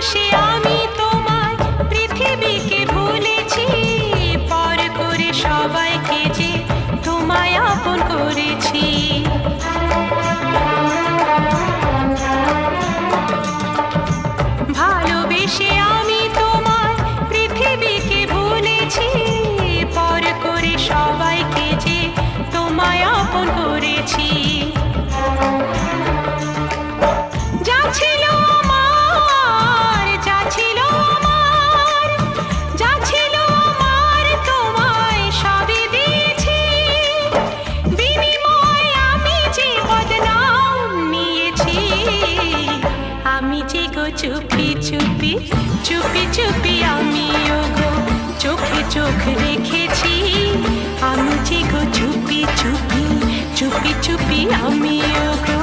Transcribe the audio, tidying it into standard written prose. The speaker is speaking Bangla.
ভালোবেসে আমি তোমায় পৃথিবীকে ভুলেছি, পর করে সবাইকে যে তোমায় আপন করেছি। ভালোবেসে আমি তোমায় পৃথিবীকে ভুলেছি, পর করে সবাইকে যে তোমায় আপন করেছি। যা ছিল আমার, যা ছিল আমার, যা ছিল আমার তোমায় সবই দিয়েছি। বিনিময়ে আমি যে বদনাম নিয়েছি, আমি যে গো চুপি চুপি চুপি চুপি আমিও গো চোখে চোখ রেখেছি। আমি যে গো চুপি চুপি চুপি চুপি আমিও গো।